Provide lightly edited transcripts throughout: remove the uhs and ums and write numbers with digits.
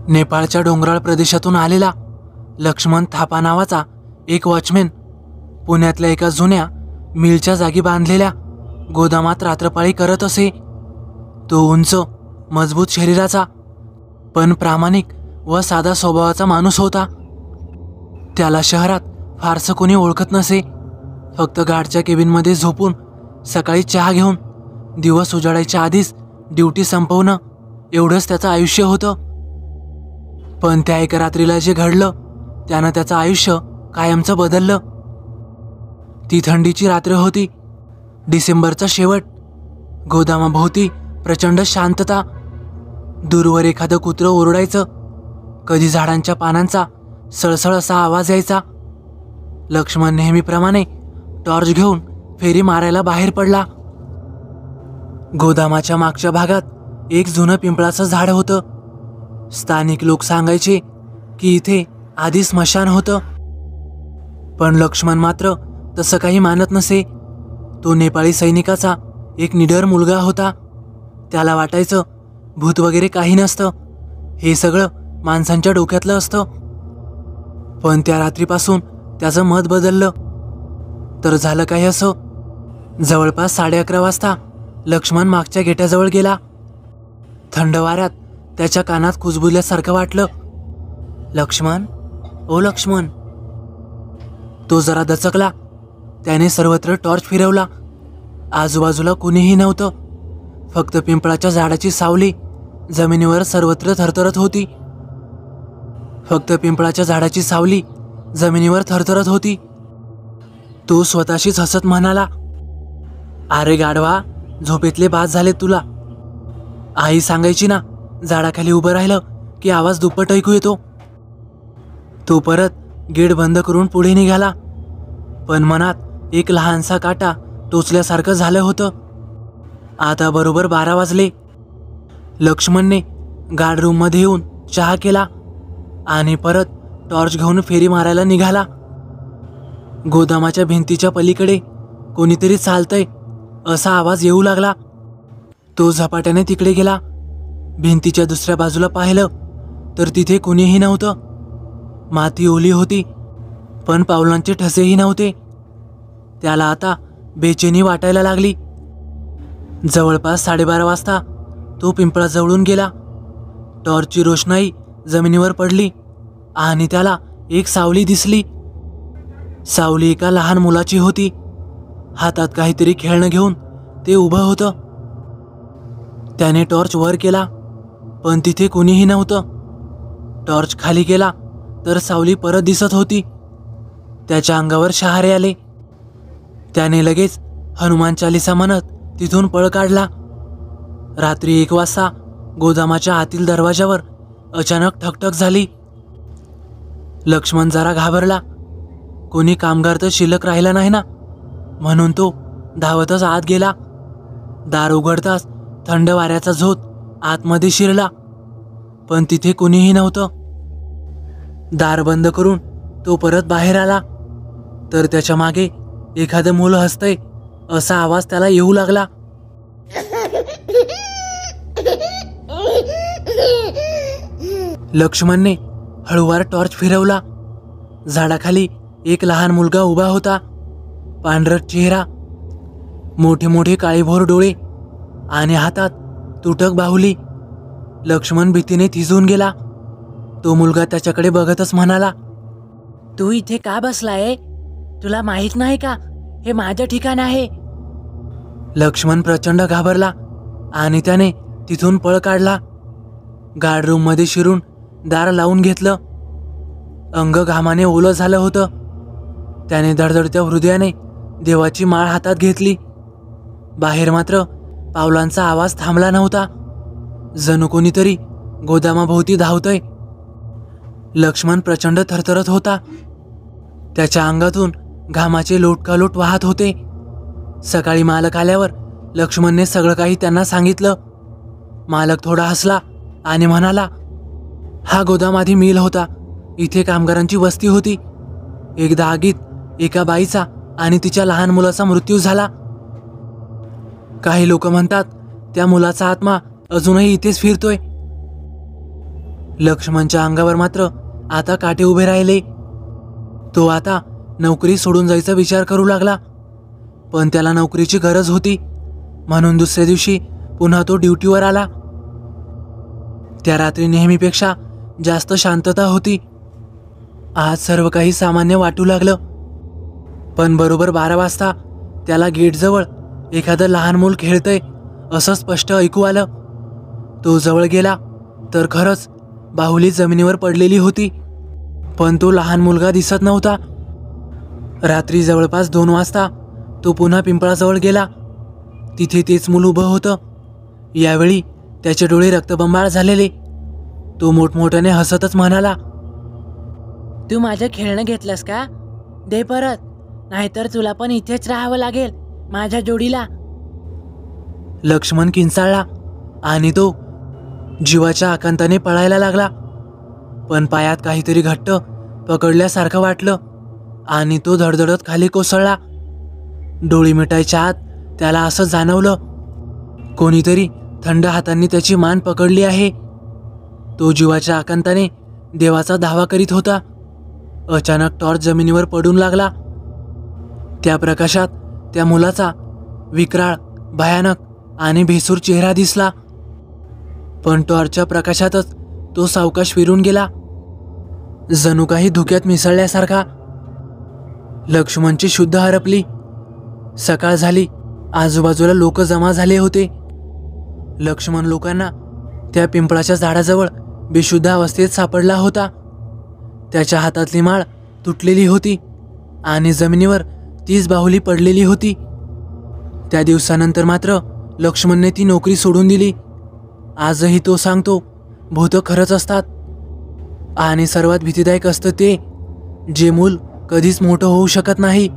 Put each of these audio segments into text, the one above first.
नेपाळच्या डोंगराळ प्रदेशातून आलेला लक्ष्मण थापा नावाचा एक वॉचमॅन पुण्यातल्या एका जुन्या मिलच्या जागी बांधलेल्या गोदामात रात्रपाळी करत असे। तो उंच मजबूत शरीराचा पण प्रामाणिक व साधा स्वभावाचा माणूस होता। त्याला शहरात फारसं कोणी ओळखत नसे। फक्त गार्डच्या केबिनमध्ये झोपून सकाळी चहा घेऊन दिवस उजाडायच्या आधीच ड्युटी संपवणं एवढंच त्याचं आयुष्य होतं। पण त्या एका रात्रीला जे घडलं त्यानं त्याचं आयुष्य कायमचं बदललं। ती थंडीची रात्र होती, डिसेंबरचा शेवट। गोदामाभोवती प्रचंड शांतता। दूरवर एखादं कुत्रं ओरडायचं, कधी झाडांच्या पानांचा सळसळ असा आवाज यायचा। लक्ष्मण नेहमीप्रमाणे टॉर्च घेऊन फेरी मारायला बाहेर पडला। गोदामाच्या मागच्या भागात एक जुनं पिंपळाचं झाड होतं। स्थानिक लोक सांगायचे की इथे आधी स्मशान होतं, पण लक्ष्मण मात्र तसं काही मानत नसे। तो नेपाळी सैनिकाचा एक निडर मुलगा होता। त्याला वाटायचं भूत वगैरे काही नसतं, हे सगळं माणसांच्या डोक्यातलं असतं। पण त्या रात्रीपासून त्याचं मत बदललं। तर झालं काय असं, जवळपास 11:30 वाजता लक्ष्मण मागच्या गेटाजवळ गेला। थंड वाऱ्यात त्याच्या कानात कुजबुजल्यासारखं वाटलं। लक्ष्मण, ओ लक्ष्मण। तो जरा दचकला। त्याने सर्वत्र टॉर्च फिरवला। आजूबाजूला कुणीही नव्हतं, फक्त पिंपळाच्या झाडाची सावली जमिनीवर सर्वत्र थरथरत होती। फक्त पिंपळाच्या झाडाची सावली जमिनीवर थरथरत होती। तो स्वतःशीच हसत म्हणाला, अरे गाढवा, झोपेतले बाद झाले तुला। आई सांगायची ना, झाडाखाली उभं राहिलं की आवाज दुप्पट ऐकू येतो। तो परत गेट बंद करून पुढे निघाला, पण मनात एक लहानसा काटा टोचल्यासारखं झालं होतं। आता बरोबर 12 वाजले। लक्ष्मणने गार्ड रूममध्ये येऊन चहा केला आणि परत टॉर्च घेऊन फेरी मारायला निघाला। गोदामाच्या भिंतीच्या पलीकडे कोणीतरी चालतंय असा आवाज येऊ लागला। तो झपाट्याने तिकडे गेला। भिंतीच्या दुसऱ्या बाजूला पाहिलं तर तिथे कुणीही नव्हतं। माती ओली होती, पण पावलांचे ठसेही नव्हते। त्याला आता बेचैनी वाटायला लागली। जवळपास 12:30 वाजता तो पिंपळाजवळून गेला। टॉर्चची रोषणाई जमिनीवर पडली आणि त्याला एक सावली दिसली। सावली एका लहान मुलाची होती। हातात काहीतरी खेळणं घेऊन ते उभं होतं। त्याने टॉर्च वर केला, पण तिथे कुणीही नव्हतं। टॉर्च खाली गेला तर सावली परत दिसत होती। त्याच्या अंगावर शहारे आले। त्याने लगेच हनुमान चालीसा म्हणत तिथून पळ काढला। रात्री 1 वाजता गोदामाच्या आतील दरवाजावर अचानक ठकठक झाली। लक्ष्मण जरा घाबरला। कोणी कामगार तर शिल्लक राहिला नाही ना, म्हणून तो धावतच आत गेला। दार उघडताच थंड वाऱ्याचा झोत आतमध्ये शिरला, पण तिथे कुणीही नव्हतं। दार बंद करून तो परत बाहेर आला तर त्याच्या मागे एखादं मूल हसतंय असा आवाज त्याला येऊ लागला। लक्ष्मणने हळूवार टॉर्च फिरवला। झाडाखाली एक लहान मुलगा उभा होता। पांढरट चेहरा, मोठे मोठे काळीभोर डोळे आणि हातात तुटक बाहुली। लक्ष्मण भीतीने थिजून गेला। तो मुलगा त्याच्याकडे बघतच म्हणाला, तू इथे का बसलाय? तुला माहित नाही का हे माझं ठिकाण आहे? लक्ष्मण प्रचंड घाबरला आणि त्याने तिथून पळ काढला। गार्ड रूममध्ये शिरून दार लावून घेतलं। अंग घामाने ओलं झालं होतं। त्याने धडधडत्या हृदयाने देवाची माळ हातात घेतली। बाहेर मात्र पावलांचा आवाज थांबला नव्हता। जणू कोणीतरी गोदामाभोवती धावतंय। लक्ष्मण प्रचंड थरथरत होता। त्याच्या अंगातून घामाचे लोटकालोट वाहत होते। सकाळी मालक आल्यावर लक्ष्मणने सगळं काही त्यांना सांगितलं। मालक थोडा हसला आणि म्हणाला, हा गोदाम आधी मिल होता। इथे कामगारांची वस्ती होती। एकदा आगीत एका बाईचा आणि तिच्या लहान मुलाचा मृत्यू झाला। काही लोक म्हणतात त्या मुलाचा आत्मा अजूनही इथेच फिरतोय। लक्ष्मणच्या अंगावर मात्र आता काटे उभे राहिले. तो आता नोकरी सोडून जायचा विचार करू लागला. पण त्याला नोकरीची गरज होती, म्हणून दुसऱ्या दिवशी पुन्हा तो ड्युटीवर आला. त्या रात्री नेहमीपेक्षा जास्त शांतता होती. आज सर्व काही सामान्य वाटू लागलं. पण बरोबर 12 वाजता त्याला गेटजवळ एखादं लहान मूल खेळतंय असं स्पष्ट ऐकू आलं. तो जवळ गेला तर खरंच बाहुली जमिनीवर पडलेली होती, पण तो लहान मुलगा दिसत नव्हता. रात्री जवळपास 2 वाजता तो पुन्हा पिंपळाजवळ गेला. तिथे तेच मूल उभं होतं. यावेळी त्याचे डोळे रक्तबंबाळ झालेले. तो मोठमोठ्याने हसतच म्हणाला, तू माझं खेळणं घेतलंस का? दे परत, नाहीतर तुला पण इथेच राहावं लागेल माझ्या जोडीला. लक्ष्मण किंचाळला आणि तो जीवाच्या आकांताने पळायला लागला. पण पायात काहीतरी घट्ट पकडल्यासारखं वाटलं आणि तो धडधडत खाली कोसळला. डोळे मिटायच्या आत त्याला असं जाणवलं, कोणीतरी थंड हातांनी त्याची मान पकडली आहे. तो जीवाच्या आकांताने देवाचा धावा करीत होता. अचानक टॉर्च जमिनीवर पडून लागला. त्या प्रकाशात त्या मुलाचा विक्राळ, भयानक आणि भेसूर चेहरा दिसला. पण टॉर्चच्या प्रकाशातच तो सावकाश फिरून गेला, जणू काही धुक्यात मिसळल्यासारखा. लक्ष्मणची शुद्ध हरपली. सकाळ झाली. आजूबाजूला लोक जमा झाले होते. लक्ष्मण लोकांना त्या पिंपळाच्या झाडाजवळ बेशुद्ध अवस्थेत सापडला होता. त्याच्या हातातली माळ तुटलेली होती आणि जमिनीवर तीच बाहुली पडलेली होती. त्या दिवसानंतर मात्र लक्ष्मणने ती नोकरी सोडून दिली. आजही तो सांगतो, भूतं खरंच असतात आणि सर्वात भीतीदायक असतं ते जे मूल कधीच मोठं होऊ शकत नाही.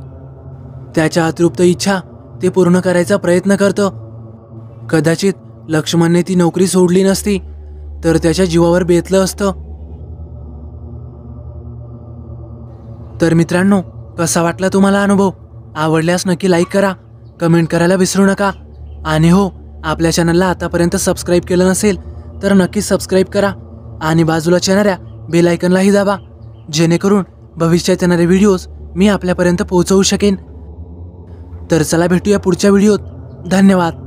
त्याच्या अतृप्त इच्छा ते पूर्ण करायचा प्रयत्न करतं. कदाचित लक्ष्मणने ती नोकरी सोडली नसती तर त्याच्या जीवावर बेतलं असतं. तर मित्रांनो, कसा वाटला तुम्हाला अनुभव? आवडल्यास नक्की लाईक करा, कमेंट करायला विसरू नका. आणि हो, आपल्या चॅनलला आतापर्यंत सबस्क्राईब केलं नसेल तर नक्की सबस्क्राईब करा आणि बाजूला येणाऱ्या बेल आयकॉनलाही दाबा, जेणेकरून भविष्यात येणारे व्हिडिओज मी आपल्यापर्यंत पोहोचवू शकेन. तर चला भेटूया पुढच्या व्हिडिओत. धन्यवाद.